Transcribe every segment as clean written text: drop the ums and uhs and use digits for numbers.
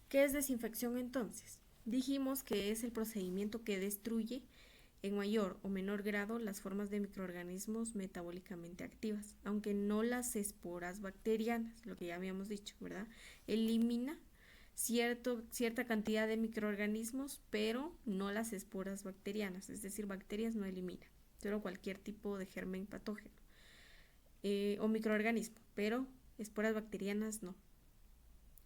¿Qué es desinfección entonces? Dijimos que es el procedimiento que destruye en mayor o menor grado las formas de microorganismos metabólicamente activas, aunque no las esporas bacterianas, lo que ya habíamos dicho, ¿verdad? Elimina cierta cantidad de microorganismos, pero no las esporas bacterianas, es decir, bacterias no elimina, solo cualquier tipo de germen patógeno o microorganismo, pero esporas bacterianas no.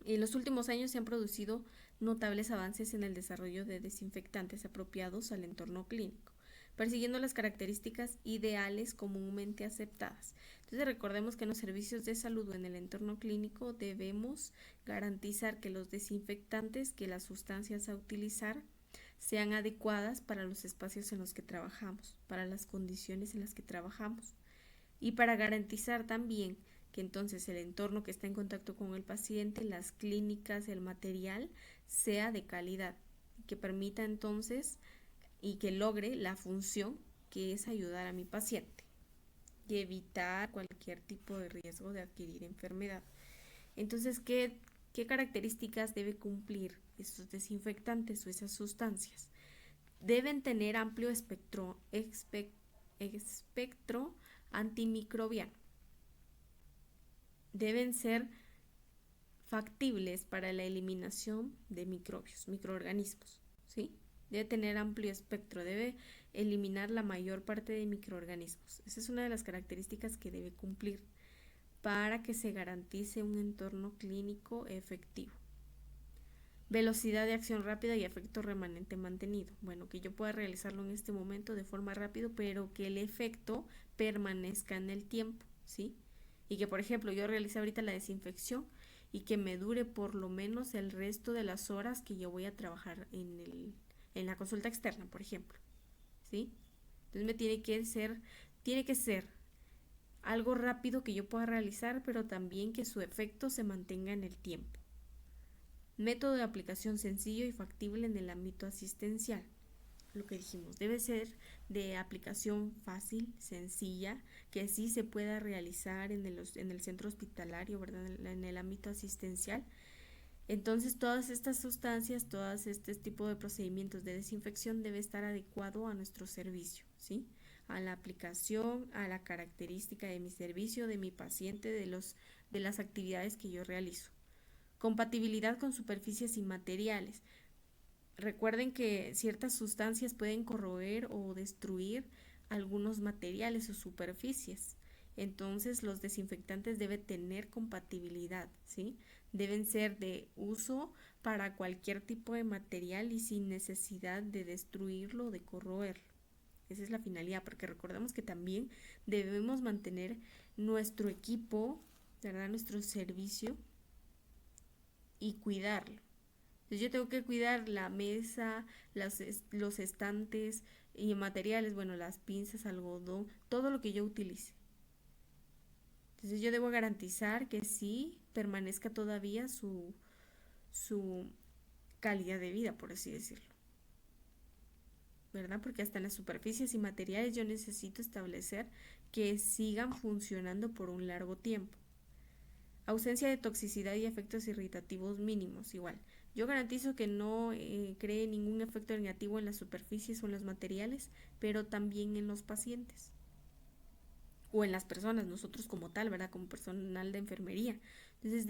En los últimos años se han producido notables avances en el desarrollo de desinfectantes apropiados al entorno clínico, persiguiendo las características ideales comúnmente aceptadas. Entonces recordemos que en los servicios de salud o en el entorno clínico debemos garantizar que los desinfectantes, que las sustancias a utilizar, sean adecuadas para los espacios en los que trabajamos, para las condiciones en las que trabajamos y para garantizar también que entonces el entorno que está en contacto con el paciente, las clínicas, el material, sea de calidad, que permita entonces y que logre la función que es ayudar a mi paciente y evitar cualquier tipo de riesgo de adquirir enfermedad. Entonces, ¿qué características debe cumplir estos desinfectantes o esas sustancias? Deben tener amplio espectro antimicrobiano. Deben ser factibles para la eliminación de microbios, microorganismos, ¿sí? Debe tener amplio espectro, debe eliminar la mayor parte de microorganismos. Esa es una de las características que debe cumplir para que se garantice un entorno clínico efectivo. Velocidad de acción rápida y efecto remanente mantenido. Bueno, que yo pueda realizarlo en este momento de forma rápida, pero que el efecto permanezca en el tiempo, ¿sí? Y que, por ejemplo, yo realice ahorita la desinfección y que me dure por lo menos el resto de las horas que yo voy a trabajar en la consulta externa, por ejemplo, ¿sí? Entonces tiene que ser algo rápido que yo pueda realizar, pero también que su efecto se mantenga en el tiempo. Método de aplicación sencillo y factible en el ámbito asistencial. Lo que dijimos, debe ser de aplicación fácil, sencilla, que sí se pueda realizar en el centro hospitalario, ¿verdad? En el ámbito asistencial. Entonces, todas estas sustancias, todos este tipo de procedimientos de desinfección debe estar adecuado a nuestro servicio, ¿sí? A la aplicación, a la característica de mi servicio, de mi paciente, de las actividades que yo realizo. Compatibilidad con superficies y materiales. Recuerden que ciertas sustancias pueden corroer o destruir algunos materiales o superficies. Entonces los desinfectantes deben tener compatibilidad, ¿sí? Deben ser de uso para cualquier tipo de material y sin necesidad de destruirlo o de corroerlo. Esa es la finalidad, porque recordemos que también debemos mantener nuestro equipo, ¿verdad? Nuestro servicio y cuidarlo. Entonces yo tengo que cuidar la mesa, los estantes y materiales, bueno, las pinzas, algodón, todo lo que yo utilice. Entonces yo debo garantizar que sí permanezca todavía su calidad de vida, por así decirlo, ¿verdad? Porque hasta en las superficies y materiales yo necesito establecer que sigan funcionando por un largo tiempo. Ausencia de toxicidad y efectos irritativos mínimos, igual. Yo garantizo que no cree ningún efecto negativo en las superficies o en los materiales, pero también en los pacientes o en las personas, nosotros como tal, ¿verdad? Como personal de enfermería. Entonces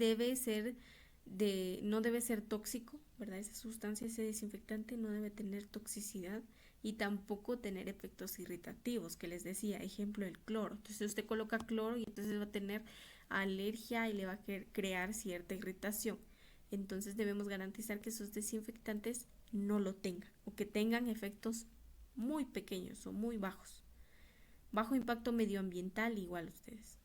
no debe ser tóxico, ¿verdad? Esa sustancia, ese desinfectante no debe tener toxicidad y tampoco tener efectos irritativos, que les decía, ejemplo, el cloro. Entonces usted coloca cloro y entonces va a tener alergia y le va a crear cierta irritación. Entonces debemos garantizar que esos desinfectantes no lo tengan o que tengan efectos muy pequeños o muy bajos. Bajo impacto medioambiental, igual ustedes.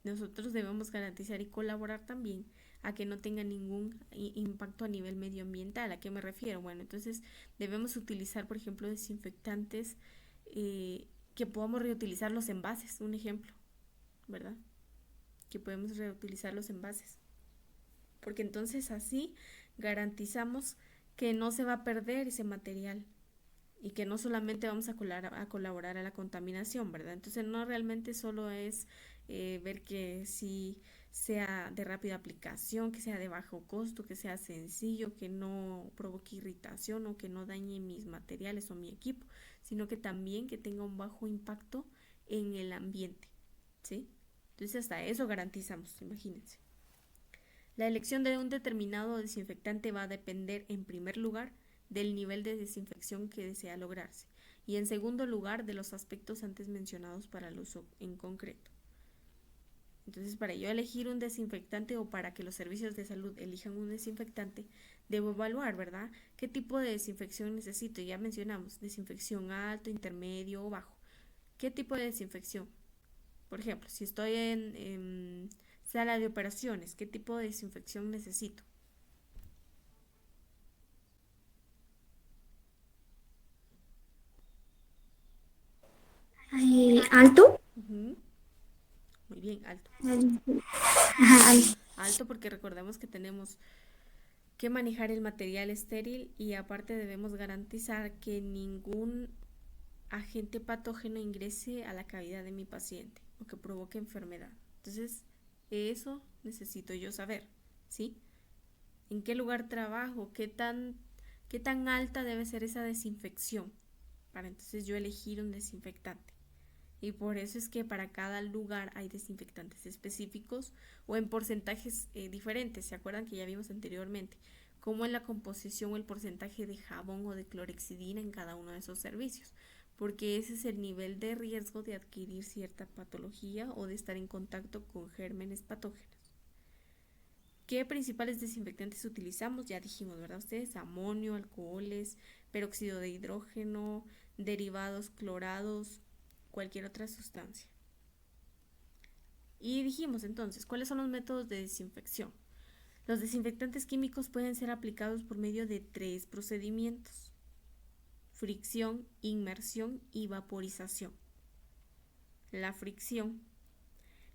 Nosotros debemos garantizar y colaborar también a que no tenga ningún impacto a nivel medioambiental. ¿A qué me refiero? Bueno, entonces debemos utilizar, por ejemplo, desinfectantes que podamos reutilizar los envases, un ejemplo, ¿verdad? Que podemos reutilizar los envases. Porque entonces así garantizamos que no se va a perder ese material y que no solamente vamos a colaborar a la contaminación, ¿verdad? Entonces no realmente solo es ver que sí sea de rápida aplicación, que sea de bajo costo, que sea sencillo, que no provoque irritación o que no dañe mis materiales o mi equipo, sino que también que tenga un bajo impacto en el ambiente, ¿sí? Entonces hasta eso garantizamos, imagínense. La elección de un determinado desinfectante va a depender, en primer lugar, del nivel de desinfección que desea lograrse y, en segundo lugar, de los aspectos antes mencionados para el uso en concreto. Entonces, para yo elegir un desinfectante o para que los servicios de salud elijan un desinfectante, debo evaluar, ¿verdad? ¿Qué tipo de desinfección necesito? Ya mencionamos, desinfección alto, intermedio o bajo. ¿Qué tipo de desinfección? Por ejemplo, si estoy en sala de operaciones, ¿qué tipo de desinfección necesito? Alto. Ujú. Muy bien, alto. Ajá, Alto porque recordemos que tenemos que manejar el material estéril y aparte debemos garantizar que ningún agente patógeno ingrese a la cavidad de mi paciente o que provoque enfermedad. Entonces, eso necesito yo saber, ¿sí? ¿En qué lugar trabajo? Qué tan alta debe ser esa desinfección? Para entonces yo elegir un desinfectante. Y por eso es que para cada lugar hay desinfectantes específicos o en porcentajes diferentes. ¿Se acuerdan que ya vimos anteriormente? Como en la composición o el porcentaje de jabón o de clorexidina en cada uno de esos servicios. Porque ese es el nivel de riesgo de adquirir cierta patología o de estar en contacto con gérmenes patógenos. ¿Qué principales desinfectantes utilizamos? Ya dijimos, ¿verdad? Ustedes, amonio, alcoholes, peróxido de hidrógeno, derivados clorados, cualquier otra sustancia. Y dijimos entonces, ¿cuáles son los métodos de desinfección? Los desinfectantes químicos pueden ser aplicados por medio de 3 procedimientos: fricción, inmersión y vaporización. La fricción.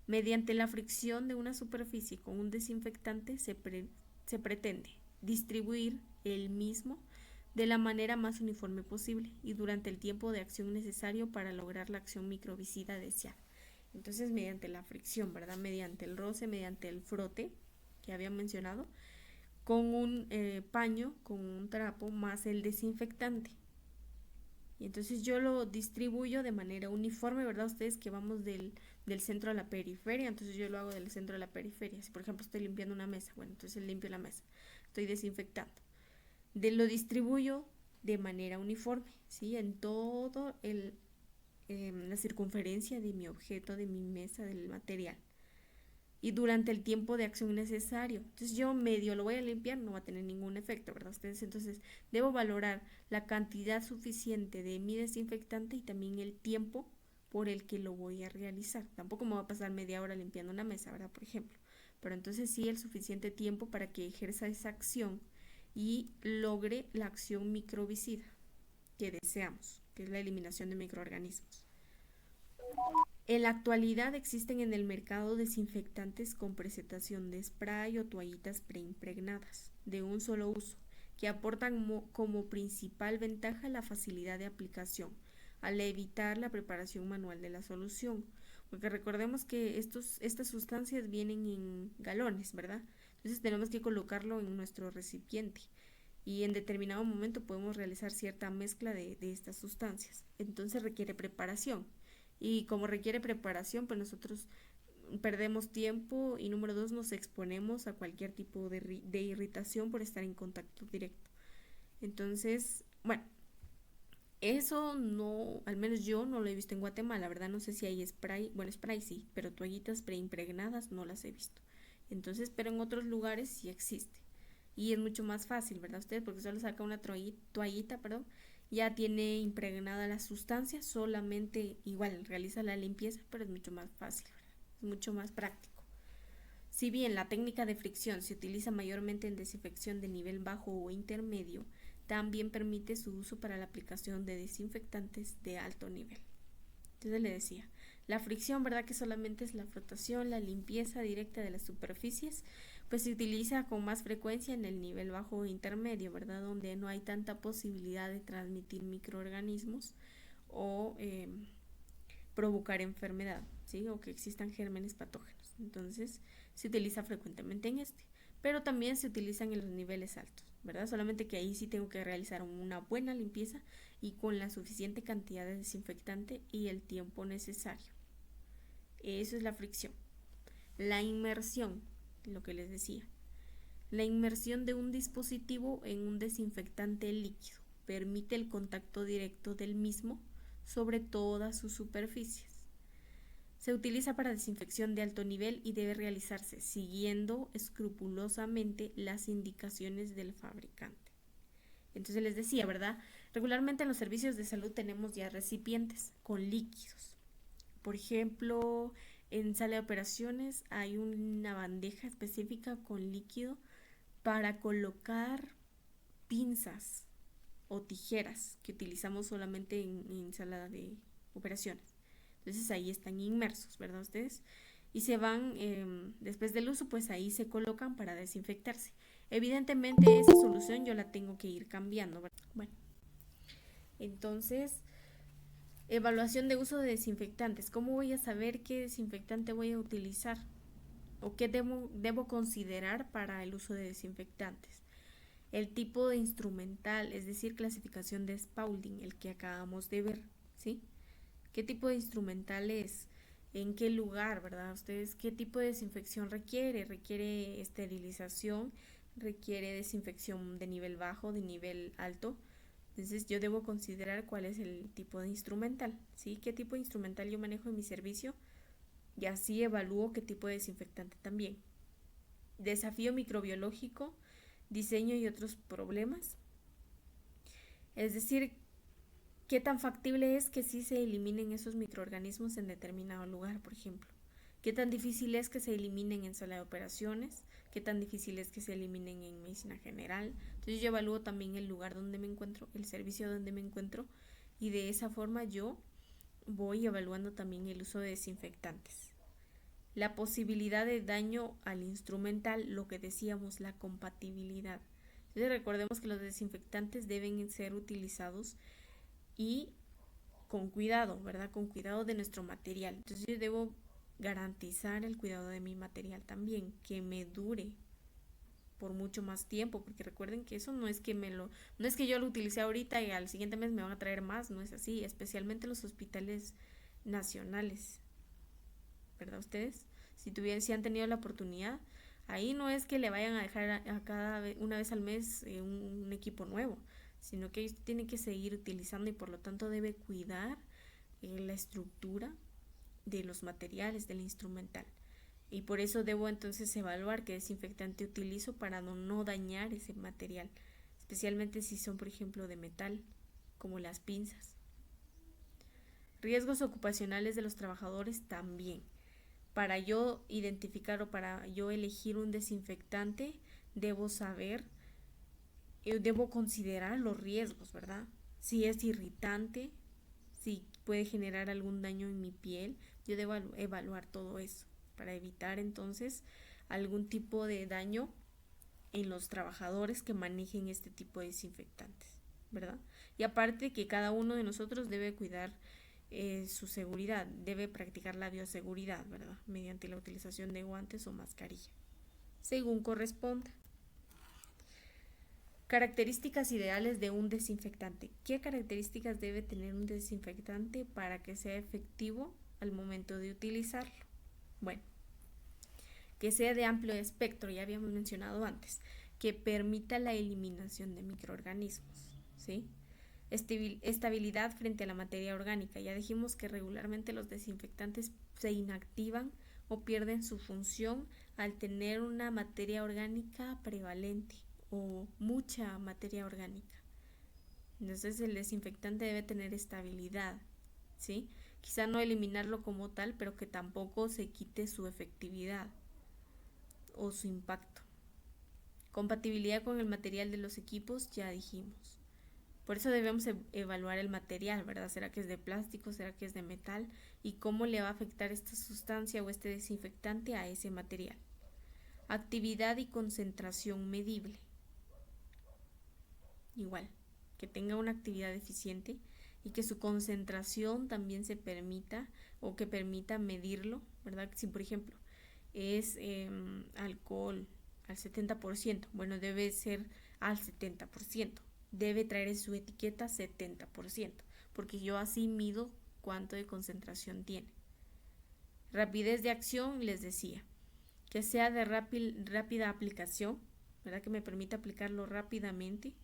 Mediante la fricción de una superficie con un desinfectante se pretende distribuir el mismo de la manera más uniforme posible y durante el tiempo de acción necesario para lograr la acción microbicida deseada. Entonces, mediante la fricción, ¿verdad? Mediante el roce, mediante el frote que había mencionado, con un paño, con un trapo, más el desinfectante. Y entonces yo lo distribuyo de manera uniforme, ¿verdad? Ustedes que vamos del centro a la periferia, entonces yo lo hago del centro a la periferia. Si por ejemplo estoy limpiando una mesa, bueno, entonces limpio la mesa, estoy desinfectando. Lo distribuyo de manera uniforme, ¿sí? En todo la circunferencia de mi objeto, de mi mesa, del material. Y durante el tiempo de acción necesario. Entonces yo medio lo voy a limpiar, no va a tener ningún efecto, ¿verdad? Ustedes entonces debo valorar la cantidad suficiente de mi desinfectante y también el tiempo por el que lo voy a realizar. Tampoco me va a pasar media hora limpiando una mesa, ¿verdad? Por ejemplo. Pero entonces sí el suficiente tiempo para que ejerza esa acción y logre la acción microbicida que deseamos, que es la eliminación de microorganismos. En la actualidad existen en el mercado desinfectantes con presentación de spray o toallitas preimpregnadas de un solo uso que aportan como principal ventaja la facilidad de aplicación al evitar la preparación manual de la solución. Porque recordemos que estas sustancias vienen en galones, ¿verdad? Entonces tenemos que colocarlo en nuestro recipiente y en determinado momento podemos realizar cierta mezcla de estas sustancias. Entonces requiere preparación. Y como requiere preparación, pues nosotros perdemos tiempo y número dos, nos exponemos a cualquier tipo de irritación por estar en contacto directo. Entonces, bueno, eso no, al menos yo no lo he visto en Guatemala, la verdad no sé si hay spray, bueno, spray sí, pero toallitas preimpregnadas no las he visto. Entonces, pero en otros lugares sí existe. Y es mucho más fácil, ¿verdad? Usted, porque solo saca una toallita, perdón, ya tiene impregnada la sustancia, solamente igual realiza la limpieza, pero es mucho más fácil, ¿verdad? Es mucho más práctico. Si bien la técnica de fricción se utiliza mayormente en desinfección de nivel bajo o intermedio, también permite su uso para la aplicación de desinfectantes de alto nivel. Entonces le decía, la fricción, ¿verdad? Que solamente es la frotación, la limpieza directa de las superficies, pues se utiliza con más frecuencia en el nivel bajo o intermedio, ¿verdad? Donde no hay tanta posibilidad de transmitir microorganismos o provocar enfermedad, ¿sí? O que existan gérmenes patógenos. Entonces se utiliza frecuentemente en este, pero también se utilizan en los niveles altos, ¿verdad? Solamente que ahí sí tengo que realizar una buena limpieza y con la suficiente cantidad de desinfectante y el tiempo necesario. Eso es la fricción. La inmersión, lo que les decía. La inmersión de un dispositivo en un desinfectante líquido permite el contacto directo del mismo sobre todas sus superficies. Se utiliza para desinfección de alto nivel y debe realizarse siguiendo escrupulosamente las indicaciones del fabricante. Entonces les decía, ¿verdad? Regularmente en los servicios de salud tenemos ya recipientes con líquidos. Por ejemplo, en sala de operaciones hay una bandeja específica con líquido para colocar pinzas o tijeras que utilizamos solamente en sala de operaciones. Entonces ahí están inmersos, ¿verdad ustedes? Y se van, después del uso, pues ahí se colocan para desinfectarse. Evidentemente esa solución yo la tengo que ir cambiando, ¿verdad? Bueno, entonces, evaluación de uso de desinfectantes. ¿Cómo voy a saber qué desinfectante voy a utilizar? ¿O qué debo considerar para el uso de desinfectantes? El tipo de instrumental, es decir, clasificación de Spaulding, el que acabamos de ver, ¿sí? ¿Qué tipo de instrumental es? ¿En qué lugar, verdad? ¿Ustedes qué tipo de desinfección requiere? ¿Requiere esterilización? ¿Requiere desinfección de nivel bajo, de nivel alto? Entonces yo debo considerar cuál es el tipo de instrumental, ¿sí? ¿Qué tipo de instrumental yo manejo en mi servicio? Y así evalúo qué tipo de desinfectante también. Desafío microbiológico, diseño y otros problemas. Es decir, ¿qué tan factible es que sí se eliminen esos microorganismos en determinado lugar, por ejemplo? ¿Qué tan difícil es que se eliminen en sala de operaciones? ¿Qué tan difícil es que se eliminen en medicina general? Entonces yo evalúo también el lugar donde me encuentro, el servicio donde me encuentro, y de esa forma yo voy evaluando también el uso de desinfectantes. La posibilidad de daño al instrumental, lo que decíamos, la compatibilidad. Entonces recordemos que los desinfectantes deben ser utilizados y con cuidado, ¿verdad? Con cuidado de nuestro material. Entonces yo debo garantizar el cuidado de mi material también, que me dure por mucho más tiempo, porque recuerden que eso no es que no es que yo lo utilicé ahorita y al siguiente mes me van a traer más, no es así, especialmente los hospitales nacionales, ¿verdad ustedes? Si han tenido la oportunidad, ahí no es que le vayan a dejar una vez al mes un equipo nuevo, sino que ellos tienen que seguir utilizando y por lo tanto debe cuidar la estructura de los materiales, del instrumental. Y por eso debo entonces evaluar qué desinfectante utilizo para no dañar ese material, especialmente si son, por ejemplo, de metal, como las pinzas. Riesgos ocupacionales de los trabajadores también. Para yo identificar o para yo elegir un desinfectante, debo saber, debo considerar los riesgos, ¿verdad? Si es irritante, si puede generar algún daño en mi piel, yo debo evaluar todo eso para evitar entonces algún tipo de daño en los trabajadores que manejen este tipo de desinfectantes, ¿verdad? Y aparte que cada uno de nosotros debe cuidar su seguridad, debe practicar la bioseguridad, ¿verdad? Mediante la utilización de guantes o mascarilla, según corresponda. Características ideales de un desinfectante. ¿Qué características debe tener un desinfectante para que sea efectivo al momento de utilizarlo? Bueno, que sea de amplio espectro, ya habíamos mencionado antes, que permita la eliminación de microorganismos, ¿sí? Estabilidad frente a la materia orgánica. Ya dijimos que regularmente los desinfectantes se inactivan o pierden su función al tener una materia orgánica prevalente o mucha materia orgánica. Entonces el desinfectante debe tener estabilidad, ¿sí? Quizá no eliminarlo como tal, pero que tampoco se quite su efectividad o su impacto. Compatibilidad con el material de los equipos, ya dijimos. Por eso debemos evaluar el material, ¿verdad? ¿Será que es de plástico? ¿Será que es de metal? ¿Y cómo le va a afectar esta sustancia o este desinfectante a ese material? Actividad y concentración medible. Igual, que tenga una actividad eficiente y que su concentración también se permita o que permita medirlo, ¿verdad? Si por ejemplo es alcohol al 70%, bueno, debe ser al 70%, debe traer en su etiqueta 70%, porque yo así mido cuánto de concentración tiene. Rapidez de acción, les decía, que sea de rápida aplicación, ¿verdad? Que me permita aplicarlo rápidamente,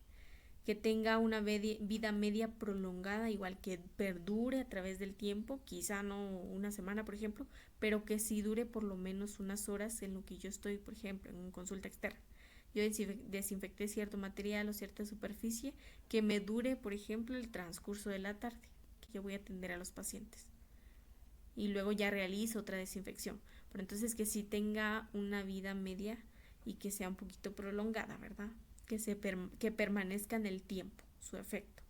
que tenga una vida media prolongada, igual que perdure a través del tiempo, quizá no una semana, por ejemplo, pero que sí dure por lo menos unas horas en lo que yo estoy, por ejemplo, en consulta externa. Yo desinfecté cierto material o cierta superficie que me dure, por ejemplo, el transcurso de la tarde, que yo voy a atender a los pacientes. Y luego ya realizo otra desinfección. Pero entonces que sí tenga una vida media y que sea un poquito prolongada, ¿verdad? Que permanezca en el tiempo su efecto.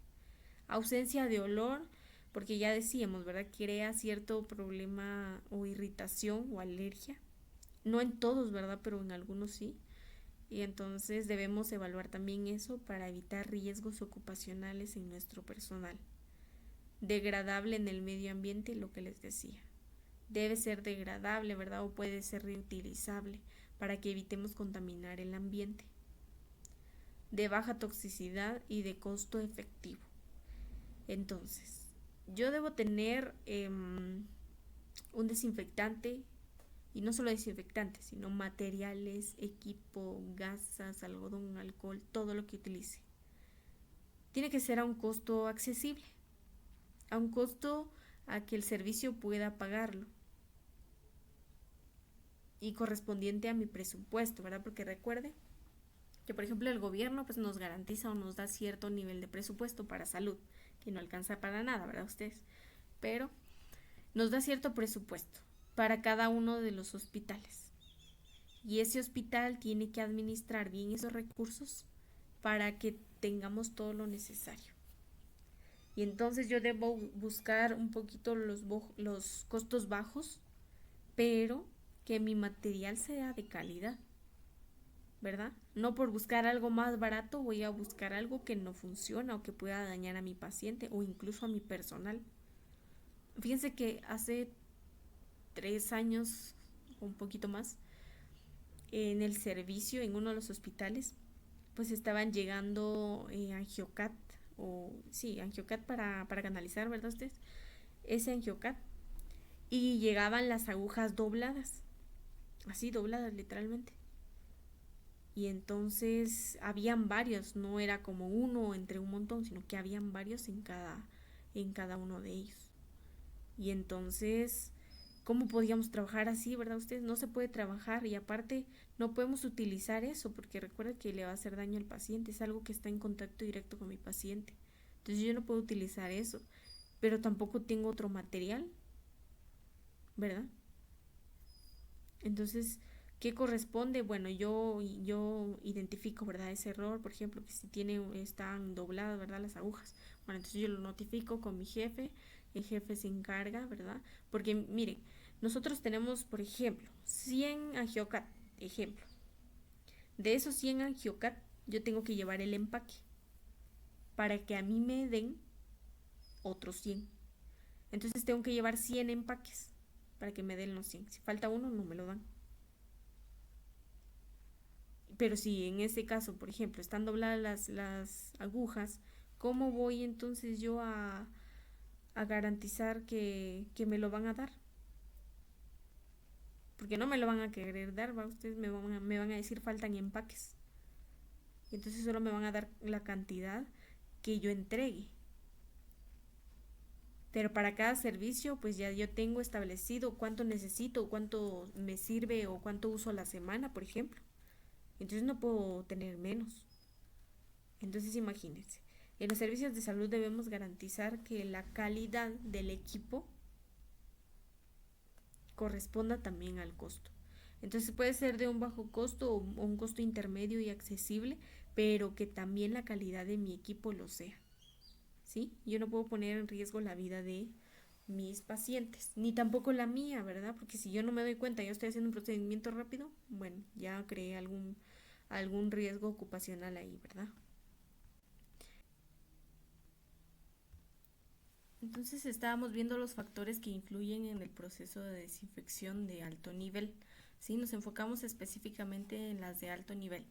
Ausencia de olor, porque ya decíamos, ¿verdad? Crea cierto problema o irritación o alergia. No en todos, ¿verdad? Pero en algunos sí. Y entonces debemos evaluar también eso para evitar riesgos ocupacionales en nuestro personal. Degradable en el medio ambiente, lo que les decía. Debe ser degradable, ¿verdad? O puede ser reutilizable para que evitemos contaminar el ambiente. De baja toxicidad y de costo efectivo. Entonces, yo debo tener un desinfectante, y no solo desinfectante, sino materiales, equipo, gasas, algodón, alcohol, todo lo que utilice. Tiene que ser a un costo accesible, a un costo a que el servicio pueda pagarlo y correspondiente a mi presupuesto, ¿verdad? Porque recuerde que, por ejemplo, el gobierno pues nos garantiza o nos da cierto nivel de presupuesto para salud, que no alcanza para nada, ¿verdad? Ustedes, pero nos da cierto presupuesto para cada uno de los hospitales. Y ese hospital tiene que administrar bien esos recursos para que tengamos todo lo necesario. Y entonces yo debo buscar un poquito los costos bajos, pero que mi material sea de calidad, ¿verdad? No por buscar algo más barato voy a buscar algo que no funciona o que pueda dañar a mi paciente o incluso a mi personal. Fíjense que hace 3 años, un poquito más, en el servicio, en uno de los hospitales, pues estaban llegando angiocat, o sí, angiocat para canalizar, ¿verdad ustedes? Ese angiocat. Y llegaban las agujas dobladas, así dobladas literalmente. Y entonces habían varios, no era como uno entre un montón, sino que habían varios en cada uno de ellos. Y entonces, ¿cómo podíamos trabajar así, verdad ustedes? No se puede trabajar y aparte no podemos utilizar eso porque recuerda que le va a hacer daño al paciente, es algo que está en contacto directo con mi paciente. Entonces yo no puedo utilizar eso, pero tampoco tengo otro material, ¿verdad? Entonces, ¿qué corresponde? Bueno, yo identifico, ¿verdad? Ese error, por ejemplo, que si están dobladas, ¿verdad? Las agujas. Bueno, entonces yo lo notifico con mi jefe, el jefe se encarga, ¿verdad? Porque miren, nosotros tenemos, por ejemplo, 100 angiocat, ejemplo. De esos 100 angiocat, yo tengo que llevar el empaque para que a mí me den otros 100. Entonces tengo que llevar 100 empaques para que me den los 100. Si falta uno, no me lo dan. Pero si en ese caso, por ejemplo, están dobladas las agujas, ¿cómo voy entonces yo a garantizar que me lo van a dar? Porque no me lo van a querer dar, ¿va? Ustedes me van a decir faltan empaques. Y entonces solo me van a dar la cantidad que yo entregue. Pero para cada servicio, pues ya yo tengo establecido cuánto necesito, cuánto me sirve o cuánto uso a la semana, por ejemplo. Entonces no puedo tener menos. Entonces imagínense, en los servicios de salud debemos garantizar que la calidad del equipo corresponda también al costo. Entonces puede ser de un bajo costo o un costo intermedio y accesible, pero que también la calidad de mi equipo lo sea. ¿Sí? Yo no puedo poner en riesgo la vida de mis pacientes, ni tampoco la mía, ¿verdad? Porque si yo no me doy cuenta, yo estoy haciendo un procedimiento rápido, bueno, ya creé algún riesgo ocupacional ahí, ¿verdad? Entonces estábamos viendo los factores que influyen en el proceso de desinfección de alto nivel. ¿Sí? Nos enfocamos específicamente en las de alto nivel,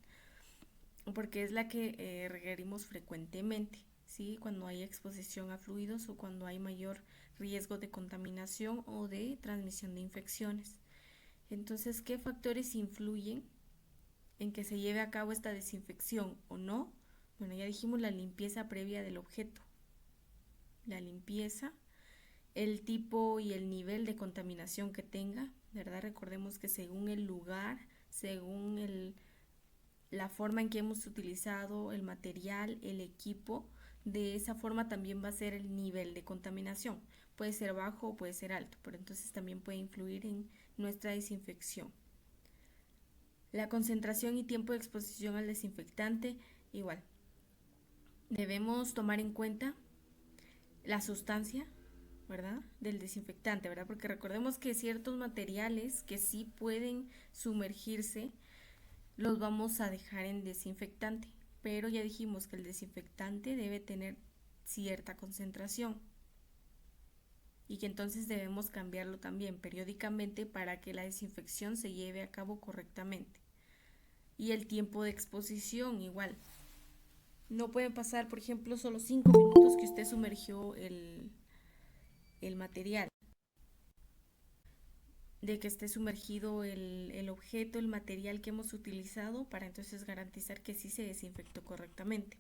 porque es la que requerimos frecuentemente, ¿sí? Cuando hay exposición a fluidos o cuando hay mayor riesgo de contaminación o de transmisión de infecciones. Entonces, ¿qué factores influyen en que se lleve a cabo esta desinfección o no? Bueno, ya dijimos la limpieza previa del objeto, la limpieza, el tipo y el nivel de contaminación que tenga, ¿verdad? Recordemos que según el lugar, según la forma en que hemos utilizado el material, el equipo, de esa forma también va a ser el nivel de contaminación. Puede ser bajo o puede ser alto, pero entonces también puede influir en nuestra desinfección. La concentración y tiempo de exposición al desinfectante, igual. Debemos tomar en cuenta la sustancia, ¿verdad? Del desinfectante, ¿verdad? Porque recordemos que ciertos materiales que sí pueden sumergirse los vamos a dejar en desinfectante, pero ya dijimos que el desinfectante debe tener cierta concentración y que entonces debemos cambiarlo también periódicamente para que la desinfección se lleve a cabo correctamente. Y el tiempo de exposición igual. No puede pasar, por ejemplo, solo 5 minutos que usted sumergió el material, de que esté sumergido el objeto, el material que hemos utilizado, para entonces garantizar que sí se desinfectó correctamente.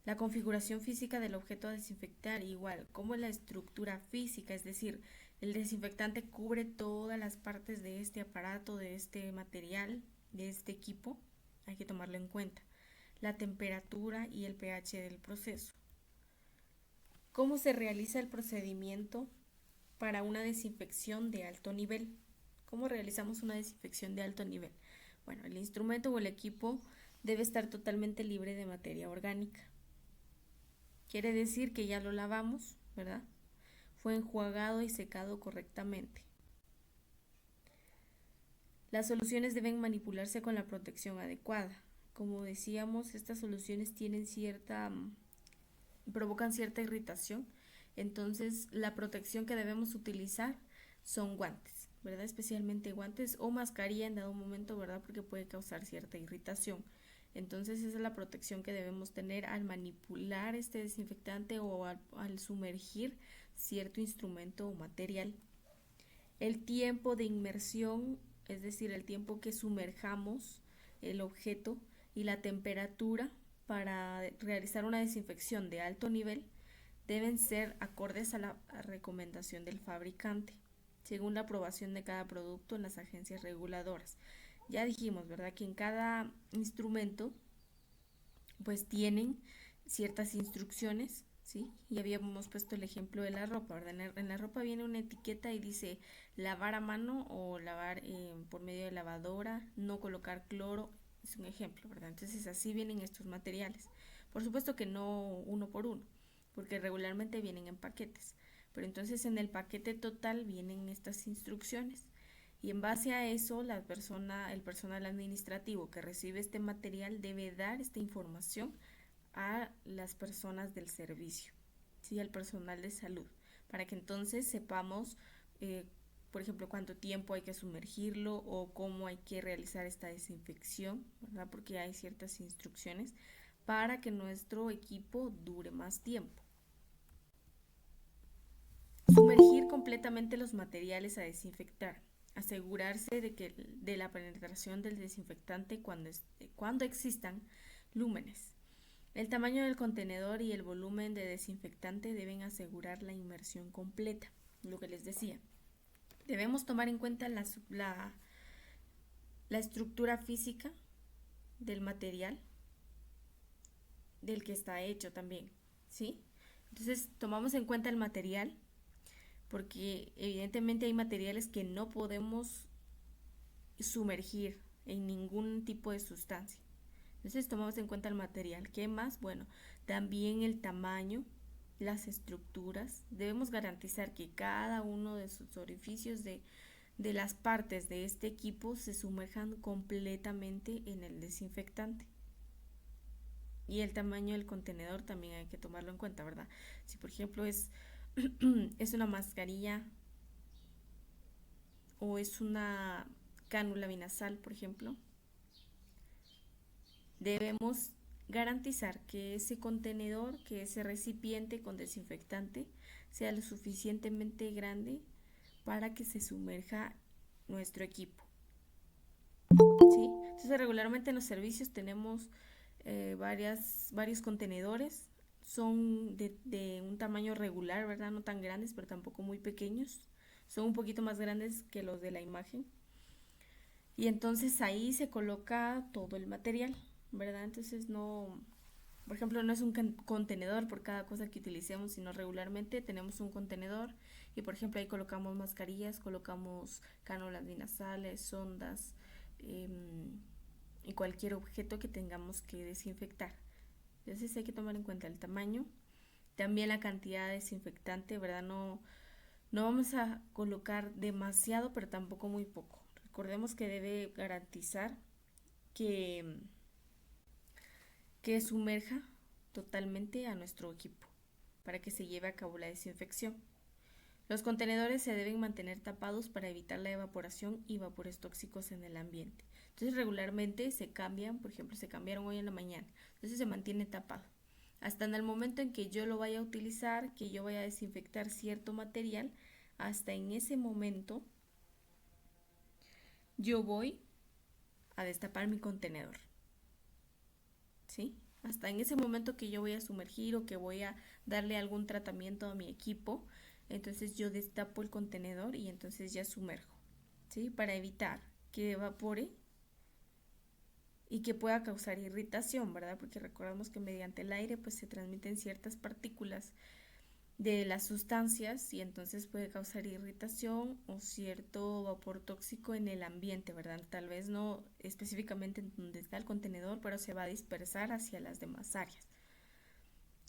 La configuración física del objeto a desinfectar, igual como la estructura física, es decir, el desinfectante cubre todas las partes de este aparato, de este material, de este equipo, hay que tomarlo en cuenta. La temperatura y el pH del proceso. ¿Cómo se realiza el procedimiento para una desinfección de alto nivel? ¿Cómo realizamos una desinfección de alto nivel? Bueno, el instrumento o el equipo debe estar totalmente libre de materia orgánica. Quiere decir que ya lo lavamos, ¿verdad? Fue enjuagado y secado correctamente. Las soluciones deben manipularse con la protección adecuada. Como decíamos, estas soluciones provocan cierta irritación. Entonces, la protección que debemos utilizar son guantes, ¿verdad? Especialmente guantes o mascarilla en dado momento, ¿verdad? Porque puede causar cierta irritación. Entonces, esa es la protección que debemos tener al manipular este desinfectante o al sumergir cierto instrumento o material. El tiempo de inmersión, es decir, el tiempo que sumerjamos el objeto, y la temperatura para realizar una desinfección de alto nivel deben ser acordes a la recomendación del fabricante, según la aprobación de cada producto en las agencias reguladoras. Ya dijimos, ¿verdad?, que en cada instrumento pues tienen ciertas instrucciones, ¿sí? Y habíamos puesto el ejemplo de la ropa, ¿verdad? En la ropa viene una etiqueta y dice lavar a mano o lavar por medio de lavadora, no colocar cloro, es un ejemplo, ¿verdad? Entonces así vienen estos materiales. Por supuesto que no uno por uno, porque regularmente vienen en paquetes, pero entonces en el paquete total vienen estas instrucciones. Y en base a eso, el personal administrativo que recibe este material debe dar esta información a las personas del servicio, ¿sí? Al personal de salud, para que entonces sepamos, eh, por ejemplo, cuánto tiempo hay que sumergirlo o cómo hay que realizar esta desinfección, ¿verdad? Porque hay ciertas instrucciones para que nuestro equipo dure más tiempo. Sumergir completamente los materiales a desinfectar. Asegurarse de la penetración del desinfectante cuando existan lúmenes. El tamaño del contenedor y el volumen de desinfectante deben asegurar la inmersión completa. Lo que les decía. Debemos tomar en cuenta la estructura física del material del que está hecho también, ¿sí? Entonces tomamos en cuenta el material, porque evidentemente hay materiales que no podemos sumergir en ningún tipo de sustancia. Entonces tomamos en cuenta el material. ¿Qué más? Bueno, también el tamaño, las estructuras. Debemos garantizar que cada uno de sus orificios de las partes de este equipo se sumerjan completamente en el desinfectante. Y el tamaño del contenedor también hay que tomarlo en cuenta, ¿verdad? Si por ejemplo es es una mascarilla o es una cánula binasal, por ejemplo, debemos garantizar que ese contenedor, que ese recipiente con desinfectante sea lo suficientemente grande para que se sumerja nuestro equipo. ¿Sí? Entonces regularmente en los servicios tenemos varios contenedores, son de un tamaño regular, ¿verdad? No tan grandes, pero tampoco muy pequeños, son un poquito más grandes que los de la imagen. Y entonces ahí se coloca todo el material, ¿verdad? Entonces no, por ejemplo, no es un contenedor por cada cosa que utilicemos, sino regularmente tenemos un contenedor y por ejemplo ahí colocamos mascarillas, colocamos cánulas binasales, sondas y cualquier objeto que tengamos que desinfectar. Entonces hay que tomar en cuenta el tamaño, también la cantidad de desinfectante, ¿verdad? No vamos a colocar demasiado, pero tampoco muy poco. Recordemos que debe garantizar que, que sumerja totalmente a nuestro equipo para que se lleve a cabo la desinfección. Los contenedores se deben mantener tapados para evitar la evaporación y vapores tóxicos en el ambiente. Entonces regularmente se cambian, por ejemplo, se cambiaron hoy en la mañana, entonces se mantiene tapado. Hasta en el momento en que yo lo vaya a utilizar, que yo vaya a desinfectar cierto material, hasta en ese momento yo voy a destapar mi contenedor, ¿sí? Hasta en ese momento que yo voy a sumergir o que voy a darle algún tratamiento a mi equipo, entonces yo destapo el contenedor y entonces ya sumerjo, ¿sí? Para evitar que evapore y que pueda causar irritación, ¿verdad? Porque recordamos que mediante el aire pues se transmiten ciertas partículas de las sustancias y entonces puede causar irritación o cierto vapor tóxico en el ambiente, ¿verdad? Tal vez no específicamente en donde está el contenedor, pero se va a dispersar hacia las demás áreas.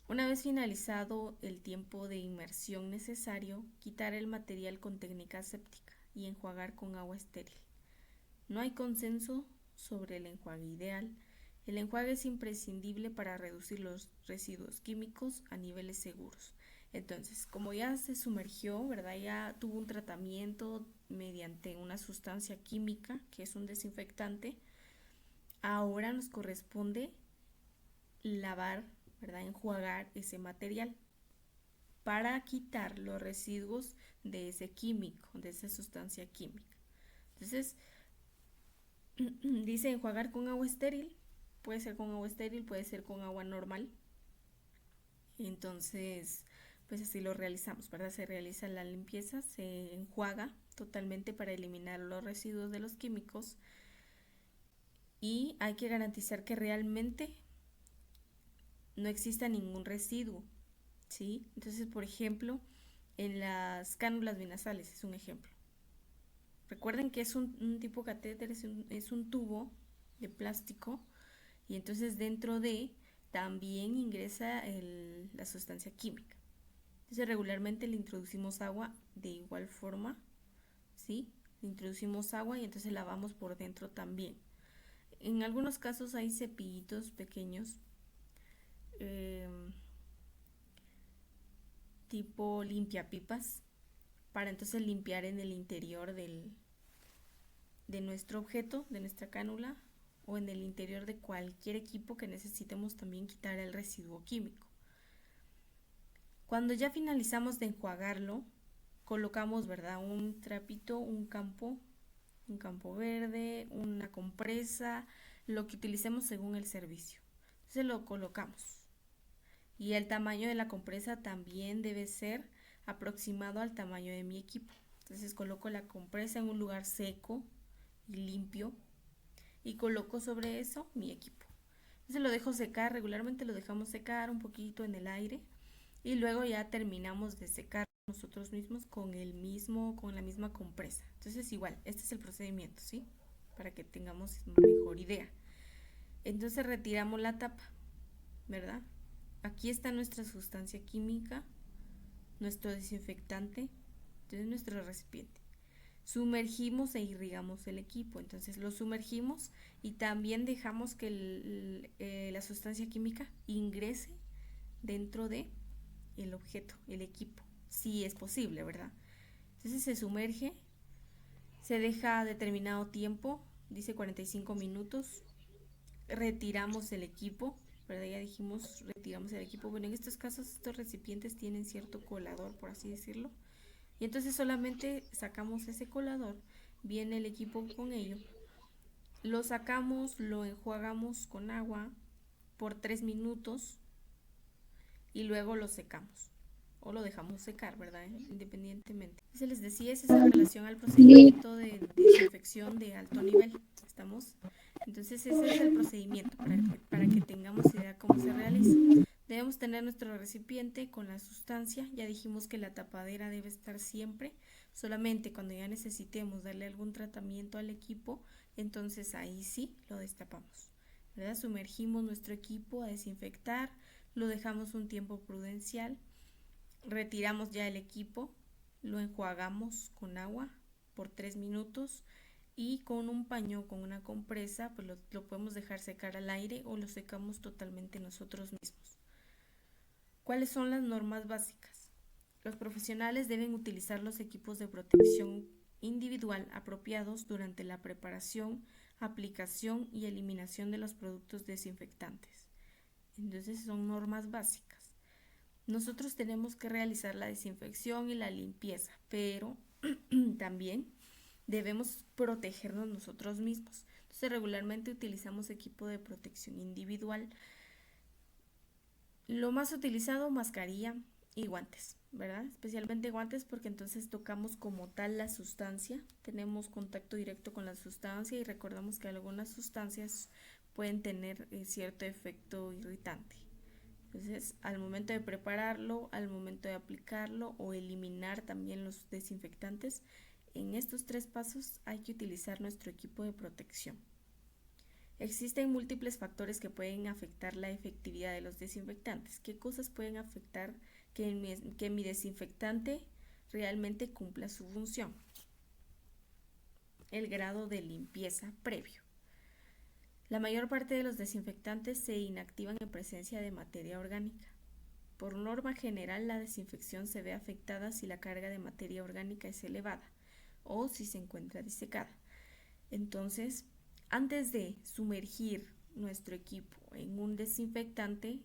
Una vez finalizado el tiempo de inmersión necesario, quitar el material con técnica aséptica y enjuagar con agua estéril. No hay consenso sobre el enjuague ideal. El enjuague es imprescindible para reducir los residuos químicos a niveles seguros. Entonces, como ya se sumergió, ¿verdad? Ya tuvo un tratamiento mediante una sustancia química, que es un desinfectante, ahora nos corresponde lavar, ¿verdad? Enjuagar ese material para quitar los residuos de ese químico, de esa sustancia química. Entonces, dice enjuagar con agua estéril, puede ser con agua estéril, puede ser con agua normal. Entonces, pues así lo realizamos, ¿verdad? Se realiza la limpieza, se enjuaga totalmente para eliminar los residuos de los químicos y hay que garantizar que realmente no exista ningún residuo, ¿sí? Entonces, por ejemplo, en las cánulas binasales es un ejemplo. Recuerden que es un tipo catéter, es un tubo de plástico y entonces dentro de también ingresa la sustancia química. Entonces regularmente le introducimos agua de igual forma, ¿sí? Le introducimos agua y entonces lavamos por dentro también. En algunos casos hay cepillitos pequeños, eh, tipo limpiapipas, para entonces limpiar en el interior de nuestro objeto, de nuestra cánula, o en el interior de cualquier equipo que necesitemos también quitar el residuo químico. Cuando ya finalizamos de enjuagarlo, colocamos, ¿verdad? Un trapito, un campo verde, una compresa, lo que utilicemos según el servicio. Entonces lo colocamos. Y el tamaño de la compresa también debe ser aproximado al tamaño de mi equipo. Entonces coloco la compresa en un lugar seco y limpio y coloco sobre eso mi equipo. Entonces lo dejo secar, regularmente lo dejamos secar un poquito en el aire y luego ya terminamos de secar nosotros mismos con la misma compresa. Entonces igual, este es el procedimiento, ¿sí? Para que tengamos mejor idea. Entonces retiramos la tapa, ¿verdad? Aquí está nuestra sustancia química, nuestro desinfectante, entonces nuestro recipiente. Sumergimos e irrigamos el equipo, entonces lo sumergimos y también dejamos que la sustancia química ingrese dentro de el objeto, el equipo, si es posible, ¿verdad? Entonces se sumerge, se deja determinado tiempo, dice 45 minutos, retiramos el equipo, ¿verdad? Ya dijimos, retiramos el equipo. Bueno, en estos casos estos recipientes tienen cierto colador, por así decirlo, y entonces solamente sacamos ese colador, viene el equipo con ello, lo sacamos, lo enjuagamos con agua por 3 minutos y luego lo secamos o lo dejamos secar, ¿verdad? Independientemente. Entonces les decía, esa es en relación al procedimiento de desinfección de alto nivel. ¿Estamos? Entonces ese es el procedimiento para que tengamos idea cómo se realiza. Debemos tener nuestro recipiente con la sustancia. Ya dijimos que la tapadera debe estar siempre. Solamente cuando ya necesitemos darle algún tratamiento al equipo, entonces ahí sí lo destapamos, ¿verdad? Sumergimos nuestro equipo a desinfectar, lo dejamos un tiempo prudencial, retiramos ya el equipo, lo enjuagamos con agua por 3 minutos y con un paño, con una compresa, pues lo podemos dejar secar al aire o lo secamos totalmente nosotros mismos. ¿Cuáles son las normas básicas? Los profesionales deben utilizar los equipos de protección individual apropiados durante la preparación, aplicación y eliminación de los productos desinfectantes. Entonces son normas básicas. Nosotros tenemos que realizar la desinfección y la limpieza, pero también debemos protegernos nosotros mismos. Entonces regularmente utilizamos equipo de protección individual. Lo más utilizado, mascarilla y guantes, ¿verdad? Especialmente guantes porque entonces tocamos como tal la sustancia, tenemos contacto directo con la sustancia y recordamos que algunas sustancias pueden tener cierto efecto irritante. Entonces, al momento de prepararlo, al momento de aplicarlo o eliminar también los desinfectantes, en estos 3 pasos hay que utilizar nuestro equipo de protección. Existen múltiples factores que pueden afectar la efectividad de los desinfectantes. ¿Qué cosas pueden afectar que mi desinfectante realmente cumpla su función? El grado de limpieza previo. La mayor parte de los desinfectantes se inactivan en presencia de materia orgánica. Por norma general, la desinfección se ve afectada si la carga de materia orgánica es elevada o si se encuentra disecada. Entonces, antes de sumergir nuestro equipo en un desinfectante,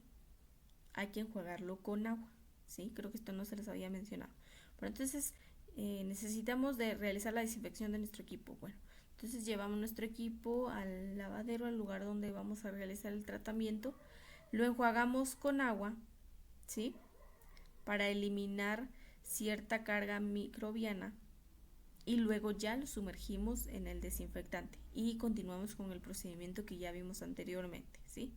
hay que enjuagarlo con agua, ¿sí? Creo que esto no se les había mencionado. Pero entonces, necesitamos de realizar la desinfección de nuestro equipo. Bueno, entonces llevamos nuestro equipo al lavadero, al lugar donde vamos a realizar el tratamiento, lo enjuagamos con agua, ¿sí? Para eliminar cierta carga microbiana y luego ya lo sumergimos en el desinfectante y continuamos con el procedimiento que ya vimos anteriormente, ¿sí?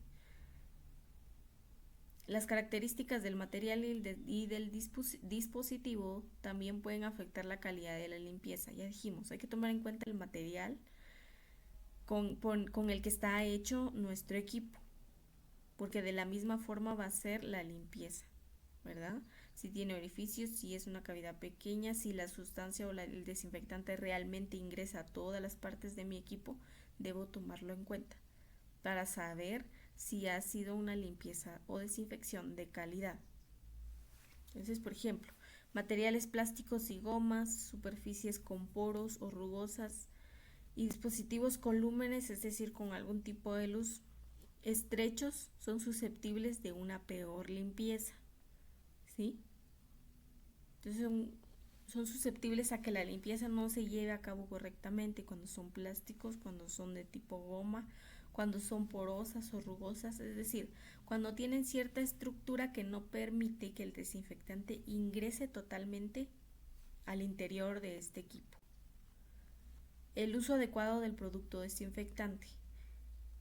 Las características del material y del dispositivo también pueden afectar la calidad de la limpieza. Ya dijimos, hay que tomar en cuenta el material con el que está hecho nuestro equipo, porque de la misma forma va a ser la limpieza, ¿verdad? Si tiene orificios, si es una cavidad pequeña, si la sustancia o el desinfectante realmente ingresa a todas las partes de mi equipo, debo tomarlo en cuenta para saber si ha sido una limpieza o desinfección de calidad. Entonces, por ejemplo, materiales plásticos y gomas, superficies con poros o rugosas y dispositivos con lúmenes, es decir, con algún tipo de luz estrechos, son susceptibles de una peor limpieza, ¿sí? Entonces son susceptibles a que la limpieza no se lleve a cabo correctamente cuando son plásticos, cuando son de tipo goma, cuando son porosas o rugosas, es decir, cuando tienen cierta estructura que no permite que el desinfectante ingrese totalmente al interior de este equipo. El uso adecuado del producto desinfectante.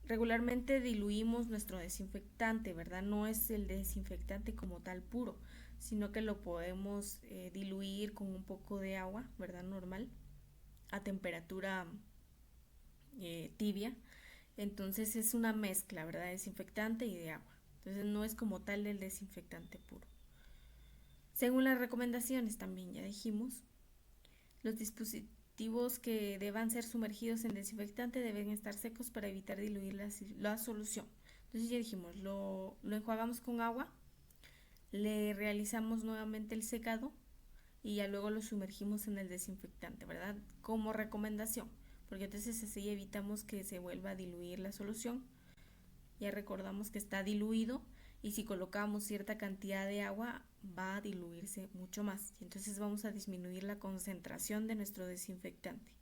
Regularmente diluimos nuestro desinfectante, ¿verdad? No es el desinfectante como tal puro, sino que lo podemos diluir con un poco de agua, ¿verdad? Normal, a temperatura tibia. Entonces es una mezcla, ¿verdad? Desinfectante y de agua. Entonces no es como tal el desinfectante puro. Según las recomendaciones también ya dijimos, los dispositivos que deban ser sumergidos en desinfectante deben estar secos para evitar diluir la solución. Entonces ya dijimos, lo enjuagamos con agua, le realizamos nuevamente el secado y ya luego lo sumergimos en el desinfectante, ¿verdad? Como recomendación, porque entonces así evitamos que se vuelva a diluir la solución. Ya recordamos que está diluido y si colocamos cierta cantidad de agua va a diluirse mucho más. Y entonces vamos a disminuir la concentración de nuestro desinfectante.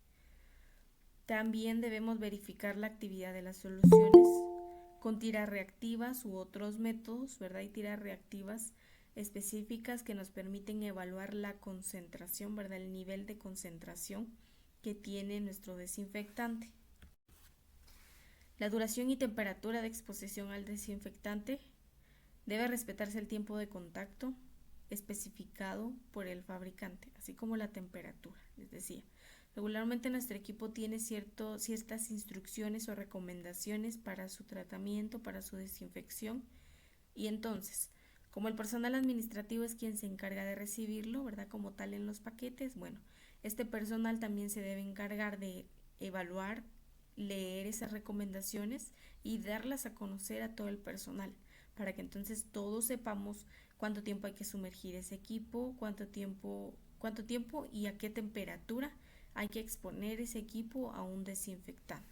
También debemos verificar la actividad de las soluciones con tiras reactivas u otros métodos, ¿verdad? Y tiras reactivas específicas que nos permiten evaluar la concentración, ¿verdad? El nivel de concentración que tiene nuestro desinfectante. La duración y temperatura de exposición al desinfectante debe respetarse el tiempo de contacto especificado por el fabricante, así como la temperatura, les decía. Regularmente nuestro equipo tiene ciertas instrucciones o recomendaciones para su tratamiento, para su desinfección, y entonces, como el personal administrativo es quien se encarga de recibirlo, ¿verdad? Como tal en los paquetes, bueno, este personal también se debe encargar de evaluar, leer esas recomendaciones y darlas a conocer a todo el personal, para que entonces todos sepamos cuánto tiempo hay que sumergir ese equipo, cuánto tiempo y a qué temperatura hay que exponer ese equipo a un desinfectante.